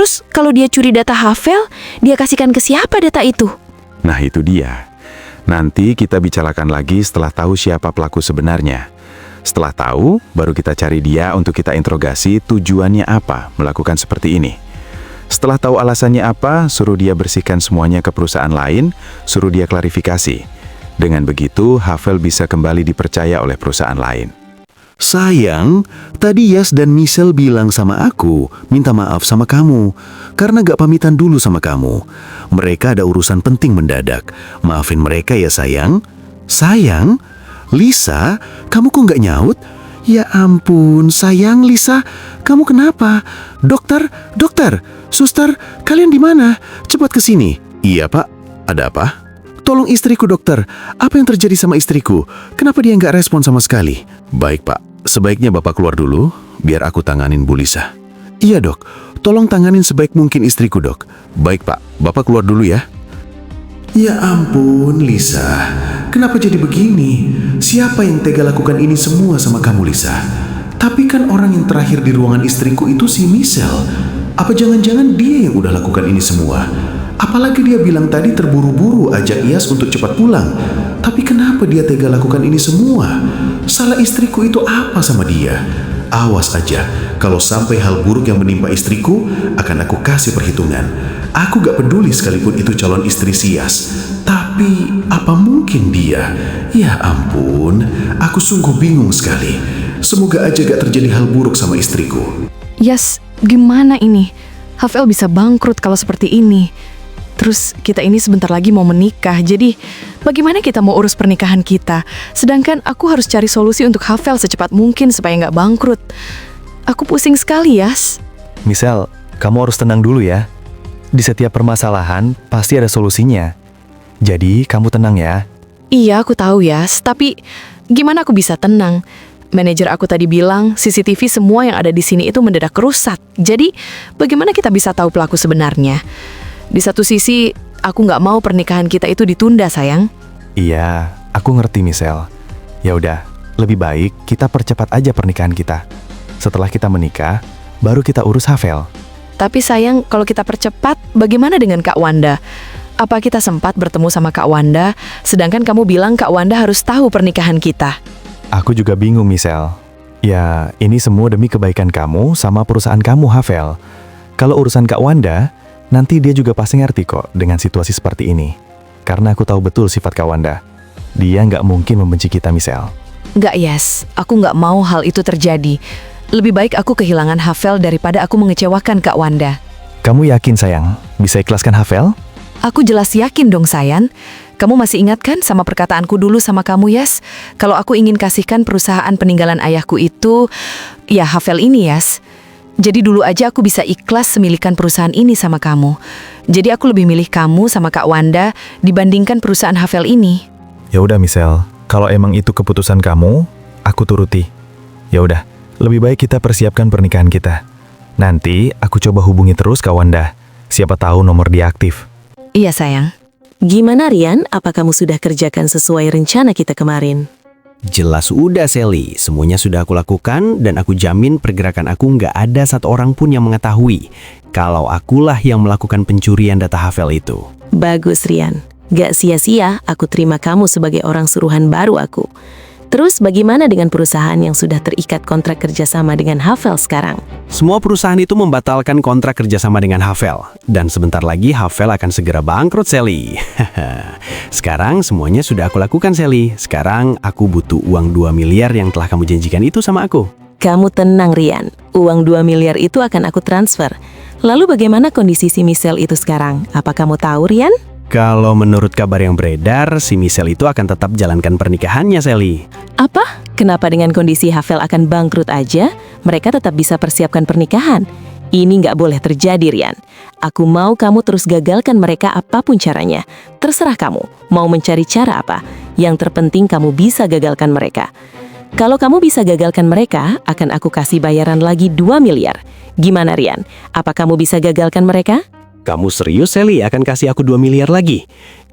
Terus kalau dia curi data Havel, dia kasihkan ke siapa data itu? Nah itu dia. Nanti kita bicarakan lagi setelah tahu siapa pelaku sebenarnya. Setelah tahu, baru kita cari dia untuk kita interogasi tujuannya apa melakukan seperti ini. Setelah tahu alasannya apa, suruh dia bersihkan semuanya ke perusahaan lain, suruh dia klarifikasi. Dengan begitu, Havel bisa kembali dipercaya oleh perusahaan lain. Sayang, tadi Yas dan Michelle bilang sama aku, minta maaf sama kamu, karena gak pamitan dulu sama kamu. Mereka ada urusan penting mendadak. Maafin mereka ya sayang. Sayang? Lisa, kamu kok gak nyaut? Ya ampun, sayang Lisa, kamu kenapa? Dokter, suster, kalian di mana? Cepat ke sini. Iya pak, ada apa? Tolong istriku dokter, apa yang terjadi sama istriku? Kenapa dia nggak respon sama sekali? Baik pak, sebaiknya bapak keluar dulu, biar aku tanganin Bu Lisa. Iya dok, tolong tanganin sebaik mungkin istriku dok. Baik pak, bapak keluar dulu ya. Ya ampun Lisa, kenapa jadi begini? Siapa yang tega lakukan ini semua sama kamu Lisa? Tapi kan orang yang terakhir di ruangan istriku itu si Michelle. Apa jangan-jangan dia yang udah lakukan ini semua? Apalagi dia bilang tadi terburu-buru ajak Iyas untuk cepat pulang. Tapi kenapa dia tega lakukan ini semua? Salah istriku itu apa sama dia? Awas aja, kalau sampai hal buruk yang menimpa istriku, akan aku kasih perhitungan. Aku gak peduli sekalipun itu calon istri Iyas. Tapi apa mungkin dia? Ya ampun, aku sungguh bingung sekali. Semoga aja gak terjadi hal buruk sama istriku. Yas, gimana ini? Havel bisa bangkrut kalau seperti ini. Terus kita ini sebentar lagi mau menikah, jadi bagaimana kita mau urus pernikahan kita? Sedangkan aku harus cari solusi untuk Havel secepat mungkin supaya nggak bangkrut. Aku pusing sekali, Yas. Michelle, kamu harus tenang dulu ya. Di setiap permasalahan pasti ada solusinya. Jadi kamu tenang ya. Iya, aku tahu, Yas. Tapi gimana aku bisa tenang? Manajer aku tadi bilang CCTV semua yang ada di sini itu mendadak rusak. Jadi bagaimana kita bisa tahu pelaku sebenarnya? Di satu sisi, aku nggak mau pernikahan kita itu ditunda, sayang. Iya, aku ngerti, Michelle. Ya udah, lebih baik kita percepat aja pernikahan kita. Setelah kita menikah, baru kita urus Havel. Tapi sayang, kalau kita percepat, bagaimana dengan Kak Wanda? Apa kita sempat bertemu sama Kak Wanda, sedangkan kamu bilang Kak Wanda harus tahu pernikahan kita? Aku juga bingung, Michelle. Ya, ini semua demi kebaikan kamu sama perusahaan kamu, Havel. Kalau urusan Kak Wanda, nanti dia juga pasti ngerti kok dengan situasi seperti ini. Karena aku tahu betul sifat Kak Wanda. Dia nggak mungkin membenci kita, Michelle. Nggak, Yes. Aku nggak mau hal itu terjadi. Lebih baik aku kehilangan Havel daripada aku mengecewakan Kak Wanda. Kamu yakin, sayang, bisa ikhlaskan Havel? Aku jelas yakin dong, sayang. Kamu masih ingat kan sama perkataanku dulu sama kamu, Yes? Kalau aku ingin kasihkan perusahaan peninggalan ayahku itu, ya Havel ini, Yes. Jadi dulu aja aku bisa ikhlas semilikan perusahaan ini sama kamu. Jadi aku lebih milih kamu sama Kak Wanda dibandingkan perusahaan Havel ini. Ya udah, Michelle. Kalau emang itu keputusan kamu, aku turuti. Ya udah, lebih baik kita persiapkan pernikahan kita. Nanti aku coba hubungi terus Kak Wanda. Siapa tahu nomor dia aktif. Iya, sayang. Gimana Rian? Apa kamu sudah kerjakan sesuai rencana kita kemarin? Jelas udah Sally, semuanya sudah aku lakukan dan aku jamin pergerakan aku nggak ada satu orang pun yang mengetahui kalau akulah yang melakukan pencurian data Havel itu. Bagus Rian, gak sia-sia aku terima kamu sebagai orang suruhan baru aku. Terus bagaimana dengan perusahaan yang sudah terikat kontrak kerjasama dengan Havel sekarang? Semua perusahaan itu membatalkan kontrak kerjasama dengan Havel. Dan sebentar lagi Havel akan segera bangkrut, Sally. Sekarang semuanya sudah aku lakukan, Sally. Sekarang aku butuh uang 2 miliar yang telah kamu janjikan itu sama aku. Kamu tenang Rian, uang 2 miliar itu akan aku transfer. Lalu bagaimana kondisi si Michelle itu sekarang? Apa kamu tahu Rian? Kalau menurut kabar yang beredar, si Michelle itu akan tetap jalankan pernikahannya, Sally. Apa? Kenapa dengan kondisi Havel akan bangkrut aja, mereka tetap bisa persiapkan pernikahan? Ini nggak boleh terjadi, Rian. Aku mau kamu terus gagalkan mereka apapun caranya. Terserah kamu, mau mencari cara apa. Yang terpenting kamu bisa gagalkan mereka. Kalau kamu bisa gagalkan mereka, akan aku kasih bayaran lagi 2 miliar. Gimana, Rian? Apa kamu bisa gagalkan mereka? Kamu serius, Sally, akan kasih aku 2 miliar lagi?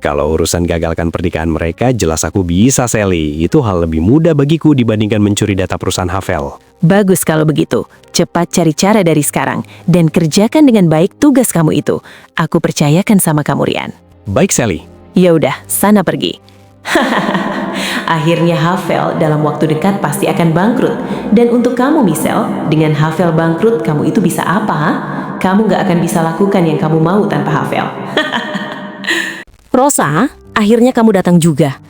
Kalau urusan gagalkan pernikahan mereka, jelas aku bisa, Sally. Itu hal lebih mudah bagiku dibandingkan mencuri data perusahaan Havel. Bagus kalau begitu. Cepat cari cara dari sekarang dan kerjakan dengan baik tugas kamu itu. Aku percayakan sama kamu, Rian. Baik, Sally. Ya udah, sana pergi. Akhirnya Havel dalam waktu dekat pasti akan bangkrut. Dan untuk kamu, Michelle, dengan Havel bangkrut, kamu itu bisa apa, ha? Kamu gak akan bisa lakukan yang kamu mau tanpa Havel. Rosa, akhirnya kamu datang juga.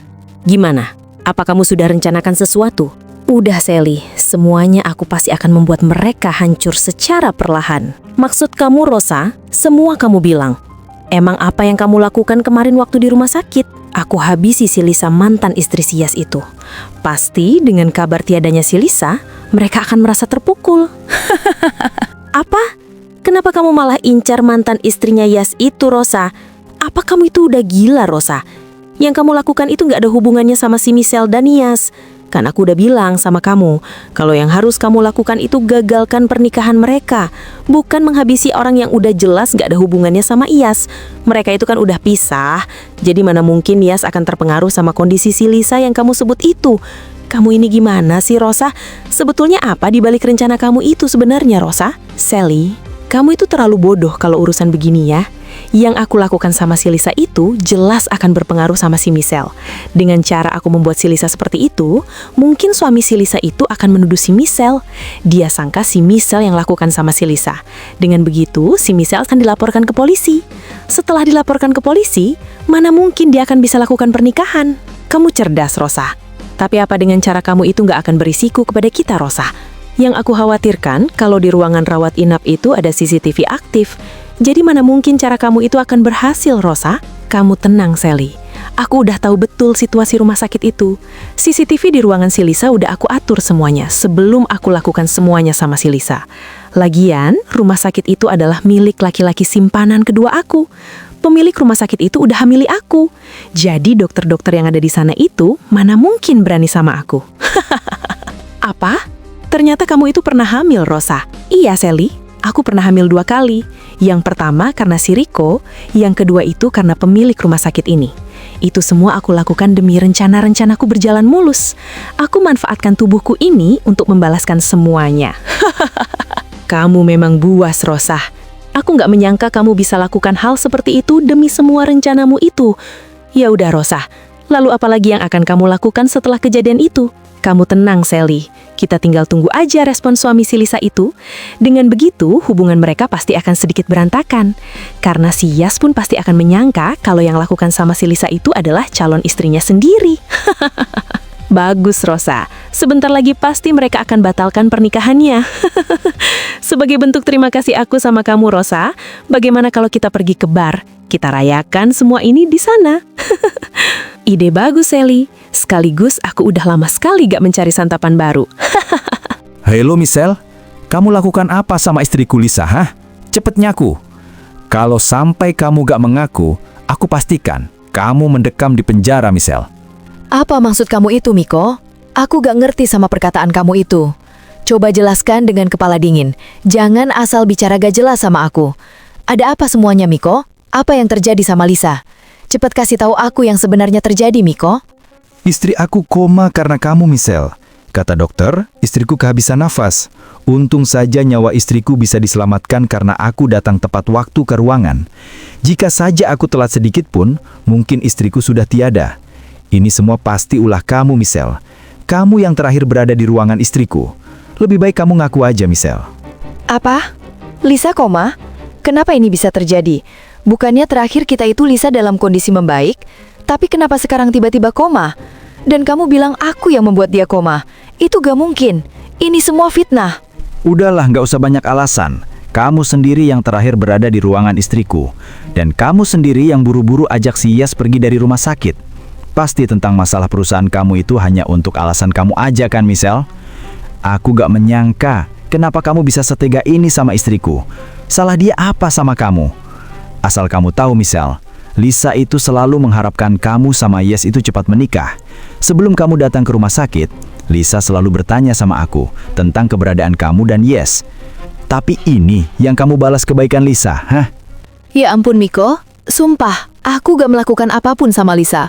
Gimana? Apa kamu sudah rencanakan sesuatu? Udah, Sally. Semuanya aku pasti akan membuat mereka hancur secara perlahan. Maksud kamu, Rosa, semua kamu bilang. Emang apa yang kamu lakukan kemarin waktu di rumah sakit? Aku habisi si Lisa, mantan istri si Yas itu. Pasti dengan kabar tiadanya si Lisa, mereka akan merasa terpukul. Apa? Kenapa kamu malah incar mantan istrinya Yas itu, Rosa? Apa kamu itu udah gila, Rosa? Yang kamu lakukan itu gak ada hubungannya sama si Michelle dan Yas. Kan aku udah bilang sama kamu, kalau yang harus kamu lakukan itu gagalkan pernikahan mereka. Bukan menghabisi orang yang udah jelas gak ada hubungannya sama Yas. Mereka itu kan udah pisah. Jadi mana mungkin Yas akan terpengaruh sama kondisi si Lisa yang kamu sebut itu. Kamu ini gimana sih, Rosa? Sebetulnya apa di balik rencana kamu itu sebenarnya, Rosa? Sally, kamu itu terlalu bodoh kalau urusan begini ya. Yang aku lakukan sama si Lisa itu jelas akan berpengaruh sama si Michelle. Dengan cara aku membuat si Lisa seperti itu, mungkin suami si Lisa itu akan menuduh si Michelle. Dia sangka si Michelle yang lakukan sama si Lisa. Dengan begitu, si Michelle akan dilaporkan ke polisi. Setelah dilaporkan ke polisi, mana mungkin dia akan bisa lakukan pernikahan? Kamu cerdas, Rosa. Tapi apa dengan cara kamu itu nggak akan berisiko kepada kita, Rosa? Yang aku khawatirkan, kalau di ruangan rawat inap itu ada CCTV aktif. Jadi mana mungkin cara kamu itu akan berhasil, Rosa? Kamu tenang, Sally. Aku udah tahu betul situasi rumah sakit itu. CCTV di ruangan si Lisa udah aku atur semuanya sebelum aku lakukan semuanya sama si Lisa. Lagian, rumah sakit itu adalah milik laki-laki simpanan kedua aku. Pemilik rumah sakit itu udah hamili aku. Jadi dokter-dokter yang ada di sana itu mana mungkin berani sama aku. Apa? Ternyata kamu itu pernah hamil, Rosa. Iya, Sally. Aku pernah hamil 2 kali. Yang pertama karena si Rico, yang kedua itu karena pemilik rumah sakit ini. Itu semua aku lakukan demi rencana-rencanaku berjalan mulus. Aku manfaatkan tubuhku ini untuk membalaskan semuanya. Kamu memang buas, Rosa. Aku nggak menyangka kamu bisa lakukan hal seperti itu demi semua rencanamu itu. Ya udah, Rosa. Lalu apa lagi yang akan kamu lakukan setelah kejadian itu? Kamu tenang, Sally. Kita tinggal tunggu aja respon suami si Lisa itu. Dengan begitu, hubungan mereka pasti akan sedikit berantakan. Karena si Yas pun pasti akan menyangka kalau yang lakukan sama si Lisa itu adalah calon istrinya sendiri. Bagus, Rosa. Sebentar lagi pasti mereka akan batalkan pernikahannya. Sebagai bentuk terima kasih aku sama kamu, Rosa, bagaimana kalau kita pergi ke bar? Kita rayakan semua ini di sana. Ide bagus, Sally. Sekaligus aku udah lama sekali gak mencari santapan baru. Halo Michelle, kamu lakukan apa sama istriku Lisa, hah? Cepet ngaku. Kalau sampai kamu gak mengaku, aku pastikan kamu mendekam di penjara, Michelle. Apa maksud kamu itu, Miko? Aku gak ngerti sama perkataan kamu itu. Coba jelaskan dengan kepala dingin. Jangan asal bicara gak jelas sama aku. Ada apa semuanya, Miko? Apa yang terjadi sama Lisa? Cepat kasih tahu aku yang sebenarnya terjadi, Miko. Istri aku koma karena kamu, Michelle. Kata dokter, istriku kehabisan nafas. Untung saja nyawa istriku bisa diselamatkan karena aku datang tepat waktu ke ruangan. Jika saja aku telat sedikit pun, mungkin istriku sudah tiada. Ini semua pasti ulah kamu, Michelle. Kamu yang terakhir berada di ruangan istriku. Lebih baik kamu ngaku aja, Michelle. Apa? Lisa koma? Kenapa ini bisa terjadi? Bukannya terakhir kita itu Lisa dalam kondisi membaik, tapi kenapa sekarang tiba-tiba koma? Dan kamu bilang aku yang membuat dia koma. Itu gak mungkin. Ini semua fitnah. Udahlah, nggak usah banyak alasan. Kamu sendiri yang terakhir berada di ruangan istriku. Dan kamu sendiri yang buru-buru ajak si Yas pergi dari rumah sakit. Pasti tentang masalah perusahaan kamu itu hanya untuk alasan kamu aja kan, Michelle? Aku gak menyangka kenapa kamu bisa setega ini sama istriku. Salah dia apa sama kamu? Asal kamu tahu, Michelle, Lisa itu selalu mengharapkan kamu sama Yes itu cepat menikah. Sebelum kamu datang ke rumah sakit, Lisa selalu bertanya sama aku tentang keberadaan kamu dan Yes. Tapi ini yang kamu balas kebaikan Lisa, hah? Ya ampun, Miko. Sumpah, Aku gak melakukan apapun sama Lisa.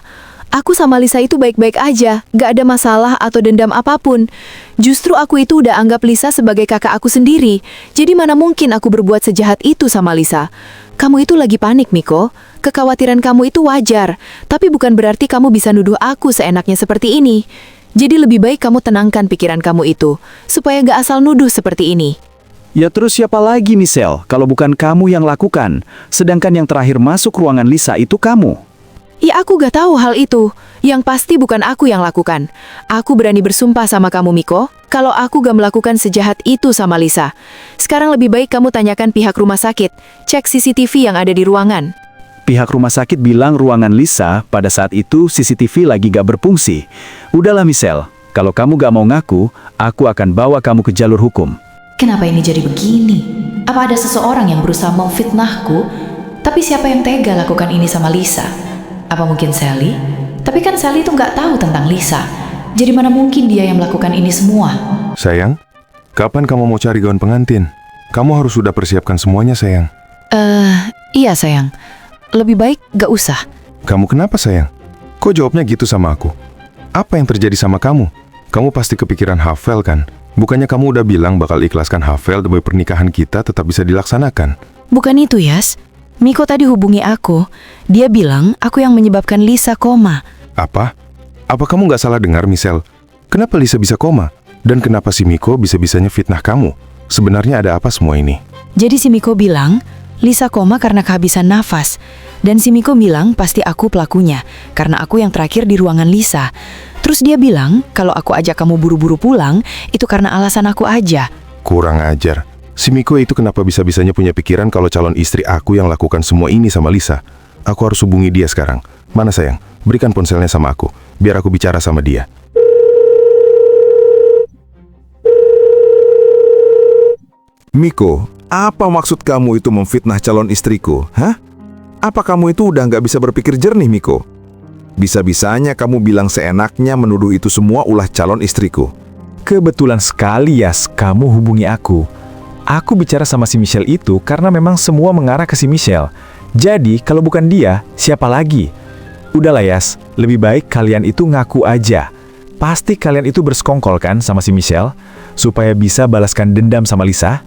Aku sama Lisa itu baik-baik aja, gak ada masalah atau dendam apapun. Justru aku itu udah anggap Lisa sebagai kakak aku sendiri. Jadi mana mungkin aku berbuat sejahat itu sama Lisa. Kamu itu lagi panik, Miko. Kekhawatiran kamu itu wajar, tapi bukan berarti kamu bisa nuduh aku seenaknya seperti ini. Jadi lebih baik kamu tenangkan pikiran kamu itu, supaya gak asal nuduh seperti ini. Ya terus siapa lagi, Michelle, kalau bukan kamu yang lakukan? Sedangkan yang terakhir masuk ruangan Lisa itu kamu. Ya aku gak tahu hal itu. Yang pasti bukan aku yang lakukan. Aku berani bersumpah sama kamu, Miko, kalau aku gak melakukan sejahat itu sama Lisa. Sekarang lebih baik kamu tanyakan pihak rumah sakit. Cek CCTV yang ada di ruangan. Pihak rumah sakit bilang ruangan Lisa pada saat itu CCTV lagi gak berfungsi. Udahlah Michelle, kalau kamu gak mau ngaku, aku akan bawa kamu ke jalur hukum. Kenapa ini jadi begini? Apa ada seseorang yang berusaha memfitnahku? Tapi siapa yang tega lakukan ini sama Lisa? Apa mungkin Sally? Tapi kan Sally itu nggak tahu tentang Lisa. Jadi mana mungkin dia yang melakukan ini semua? Sayang, kapan kamu mau cari gaun pengantin? Kamu harus sudah persiapkan semuanya, sayang. Iya sayang. Lebih baik gak usah. Kamu kenapa, sayang? Kok jawabnya gitu sama aku? Apa yang terjadi sama kamu? Kamu pasti kepikiran Havel kan? Bukannya kamu udah bilang bakal ikhlaskan Havel demi pernikahan kita tetap bisa dilaksanakan? Bukan itu, Yas. Miko tadi hubungi aku. Dia bilang aku yang menyebabkan Lisa koma. Apa? Apa kamu nggak salah dengar, Michelle? Kenapa Lisa bisa koma? Dan kenapa si Miko bisa-bisanya fitnah kamu? Sebenarnya ada apa semua ini? Jadi si Miko bilang Lisa koma karena kehabisan nafas. Dan si Miko bilang pasti aku pelakunya, karena aku yang terakhir di ruangan Lisa. Terus dia bilang kalau aku ajak kamu buru-buru pulang, itu karena alasan aku aja. Kurang ajar. Si Miko itu kenapa bisa-bisanya punya pikiran kalau calon istri aku yang lakukan semua ini sama Lisa? Aku harus hubungi dia sekarang. Mana sayang? Berikan ponselnya sama aku, biar aku bicara sama dia. Miko, apa maksud kamu itu memfitnah calon istriku? Hah? Apa kamu itu udah nggak bisa berpikir jernih, Miko? Bisa-bisanya kamu bilang seenaknya menuduh itu semua ulah calon istriku. Kebetulan sekali, Yas, kamu hubungi aku. Aku bicara sama si Michelle itu karena memang semua mengarah ke si Michelle. Jadi, kalau bukan dia, siapa lagi? Udahlah, Yas, lebih baik kalian itu ngaku aja. Pasti kalian itu bersekongkol kan sama si Michelle, supaya bisa balaskan dendam sama Lisa?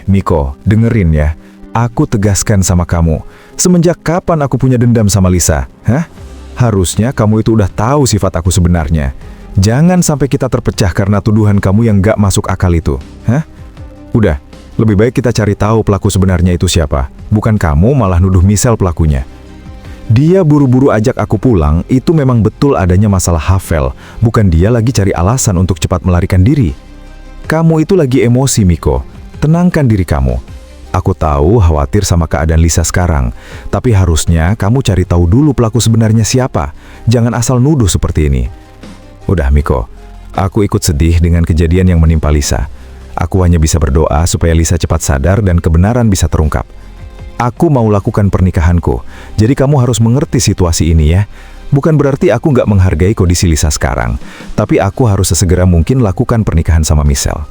Miko, dengerin ya. Aku tegaskan sama kamu, semenjak kapan aku punya dendam sama Lisa? Hah? Harusnya kamu itu udah tahu sifat aku sebenarnya. Jangan sampai kita terpecah karena tuduhan kamu yang gak masuk akal itu. Hah? Udah, lebih baik kita cari tahu pelaku sebenarnya itu siapa. Bukan kamu malah nuduh Michelle pelakunya. Dia buru-buru ajak aku pulang, itu memang betul adanya masalah Havel. Bukan dia lagi cari alasan untuk cepat melarikan diri. Kamu itu lagi emosi, Miko. Tenangkan diri kamu. Aku tahu khawatir sama keadaan Lisa sekarang. Tapi harusnya kamu cari tahu dulu pelaku sebenarnya siapa. Jangan asal nuduh seperti ini. Udah, Miko. Aku ikut sedih dengan kejadian yang menimpa Lisa. Aku hanya bisa berdoa supaya Lisa cepat sadar dan kebenaran bisa terungkap. Aku mau lakukan pernikahanku, jadi kamu harus mengerti situasi ini ya. Bukan berarti aku nggak menghargai kondisi Lisa sekarang, tapi aku harus sesegera mungkin lakukan pernikahan sama Michelle.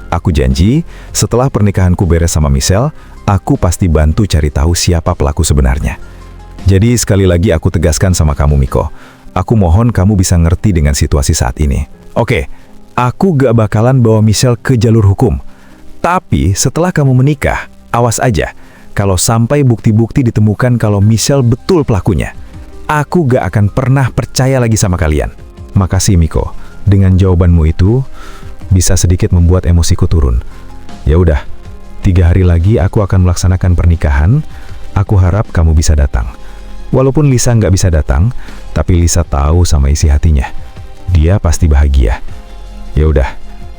Aku janji, setelah pernikahanku beres sama Michelle, aku pasti bantu cari tahu siapa pelaku sebenarnya. Jadi sekali lagi aku tegaskan sama kamu, Miko. Aku mohon kamu bisa ngerti dengan situasi saat ini. Oke, aku gak bakalan bawa Michelle ke jalur hukum. Tapi setelah kamu menikah, awas aja. Kalau sampai bukti-bukti ditemukan kalau Michelle betul pelakunya, aku gak akan pernah percaya lagi sama kalian. Makasih, Miko. Dengan jawabanmu itu, bisa sedikit membuat emosiku turun. Ya udah, 3 hari lagi aku akan melaksanakan pernikahan. Aku harap kamu bisa datang. Walaupun Lisa nggak bisa datang, tapi Lisa tahu sama isi hatinya. Dia pasti bahagia. Ya udah,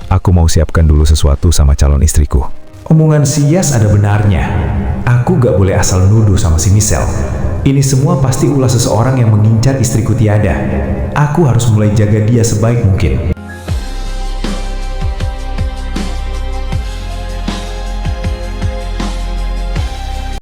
aku mau siapkan dulu sesuatu sama calon istriku. Omongan si Yas ada benarnya. Aku gak boleh asal nuduh sama si Michelle. Ini semua pasti ulah seseorang yang mengincar istriku Tiada. Aku harus mulai jaga dia sebaik mungkin.